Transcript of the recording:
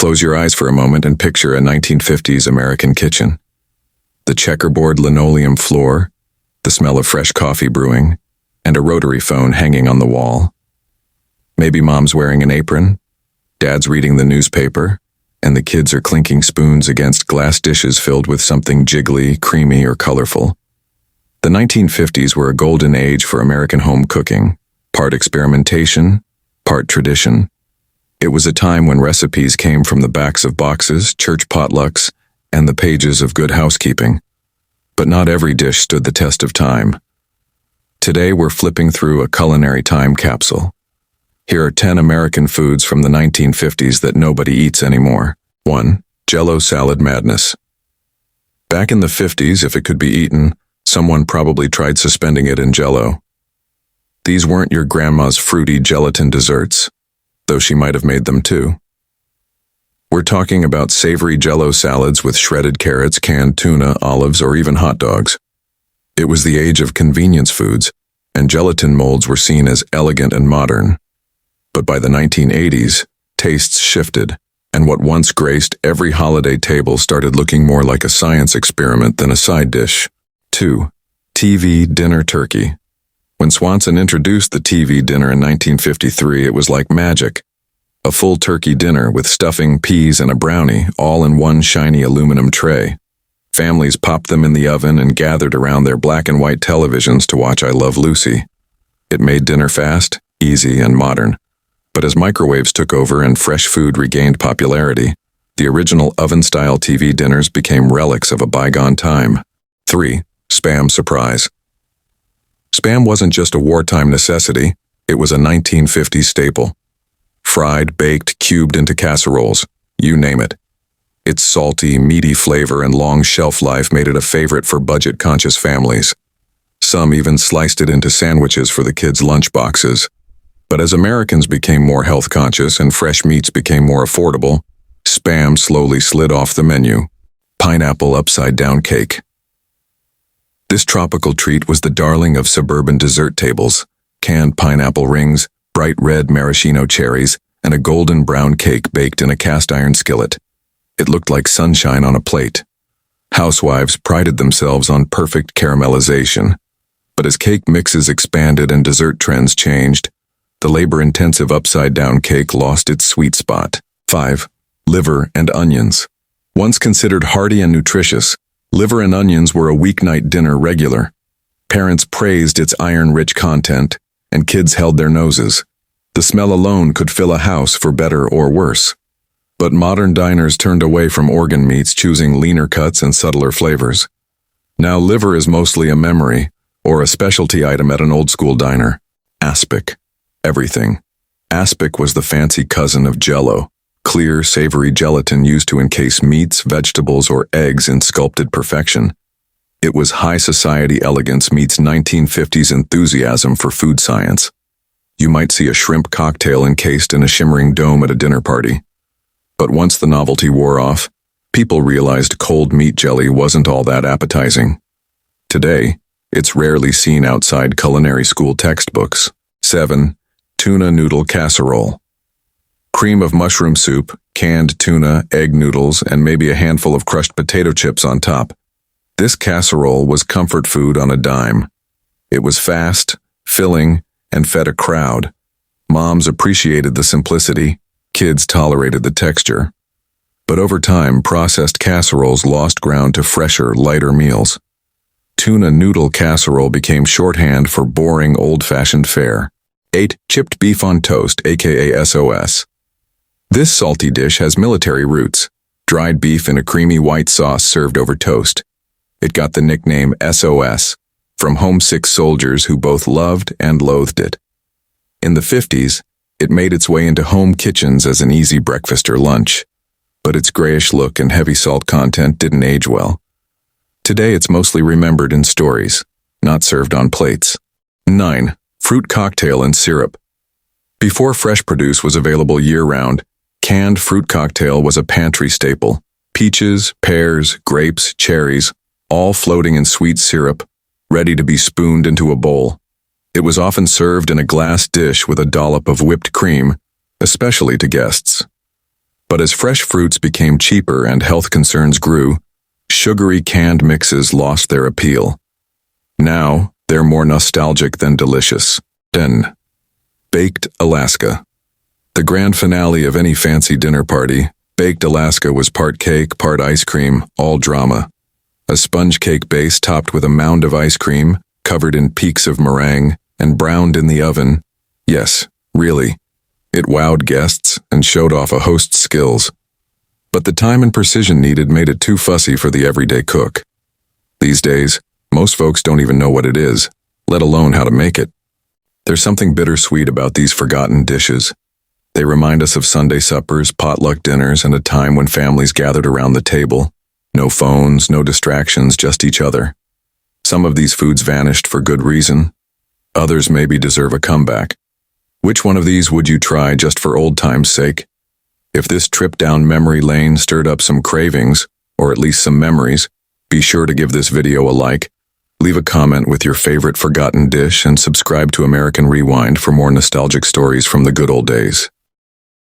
Close your eyes for a moment and picture a 1950s American kitchen. The checkerboard linoleum floor, the smell of fresh coffee brewing, and a rotary phone hanging on the wall. Maybe mom's wearing an apron, dad's reading the newspaper, and the kids are clinking spoons against glass dishes filled with something jiggly, creamy, or colorful. The 1950s were a golden age for American home cooking, part experimentation, part tradition. It was a time when recipes came from the backs of boxes, church potlucks, and the pages of Good Housekeeping. But not every dish stood the test of time. Today we're flipping through a culinary time capsule. Here are 10 American foods from the 1950s that nobody eats anymore. 1. Jell-o salad madness. Back in the 50s, if it could be eaten, someone probably tried suspending it in Jell-o. These weren't your grandma's fruity gelatin desserts, though she might have made them too. We're talking about savory Jell-o salads with shredded carrots, canned tuna, olives, or even hot dogs. It was the age of convenience foods, and gelatin molds were seen as elegant and modern. But by the 1980s, tastes shifted, and what once graced every holiday table started looking more like a science experiment than a side dish. 2. TV dinner turkey. When Swanson introduced the TV dinner in 1953, it was like magic. A full turkey dinner with stuffing, peas, and a brownie, all in one shiny aluminum tray. Families popped them in the oven and gathered around their black and white televisions to watch I Love Lucy. It made dinner fast, easy, and modern. But as microwaves took over and fresh food regained popularity, the original oven-style TV dinners became relics of a bygone time. 3. Spam surprise. Spam wasn't just a wartime necessity, it was a 1950s staple. Fried, baked, cubed into casseroles, you name it. Its salty, meaty flavor and long shelf life made it a favorite for budget-conscious families. Some even sliced it into sandwiches for the kids' lunchboxes. But as Americans became more health-conscious and fresh meats became more affordable, Spam slowly slid off the menu. Pineapple upside-down cake. This tropical treat was the darling of suburban dessert tables. Canned pineapple rings, bright red maraschino cherries, and a golden brown cake baked in a cast-iron skillet. It looked like sunshine on a plate. Housewives prided themselves on perfect caramelization. But as cake mixes expanded and dessert trends changed, the labor-intensive upside-down cake lost its sweet spot. 5. Liver and onions. Once considered hearty and nutritious, liver and onions were a weeknight dinner regular. Parents praised its iron-rich content, and kids held their noses. The smell alone could fill a house for better or worse. But modern diners turned away from organ meats, choosing leaner cuts and subtler flavors. Now liver is mostly a memory, or a specialty item at an old-school diner. Aspic. Everything. Aspic was the fancy cousin of Jell-o, clear, savory gelatin used to encase meats, vegetables, or eggs in sculpted perfection. It was high society elegance meets 1950s enthusiasm for food science. You might see a shrimp cocktail encased in a shimmering dome at a dinner party. But once the novelty wore off, people realized cold meat jelly wasn't all that appetizing. Today, it's rarely seen outside culinary school textbooks. 7. Tuna noodle casserole. Cream of mushroom soup, canned tuna, egg noodles, and maybe a handful of crushed potato chips on top. This casserole was comfort food on a dime. It was fast, filling, and fed a crowd. Moms appreciated the simplicity, kids tolerated the texture. But over time, processed casseroles lost ground to fresher, lighter meals. Tuna noodle casserole became shorthand for boring, old-fashioned fare. 8. Chipped beef on toast, aka SOS. This salty dish has military roots. Dried beef in a creamy white sauce served over toast. It got the nickname SOS from homesick soldiers who both loved and loathed it. In the 50s, it made its way into home kitchens as an easy breakfast or lunch, but its grayish look and heavy salt content didn't age well. Today it's mostly remembered in stories, not served on plates. 9. Fruit cocktail and syrup. Before fresh produce was available year-round, canned fruit cocktail was a pantry staple. Peaches, pears, grapes, cherries, all floating in sweet syrup, ready to be spooned into a bowl. It was often served in a glass dish with a dollop of whipped cream, especially to guests. But as fresh fruits became cheaper and health concerns grew, sugary canned mixes lost their appeal. Now, they're more nostalgic than delicious. 10. Baked Alaska. The grand finale of any fancy dinner party, Baked Alaska was part cake, part ice cream, all drama. A sponge cake base topped with a mound of ice cream, covered in peaks of meringue, and browned in the oven. Yes, really. It wowed guests and showed off a host's skills. But the time and precision needed made it too fussy for the everyday cook. These days, most folks don't even know what it is, let alone how to make it. There's something bittersweet about these forgotten dishes. They remind us of Sunday suppers, potluck dinners, and a time when families gathered around the table. No phones, no distractions, just each other. Some of these foods vanished for good reason. Others maybe deserve a comeback. Which one of these would you try just for old time's sake? If this trip down memory lane stirred up some cravings, or at least some memories, be sure to give this video a like, leave a comment with your favorite forgotten dish, and subscribe to American Rewind for more nostalgic stories from the good old days.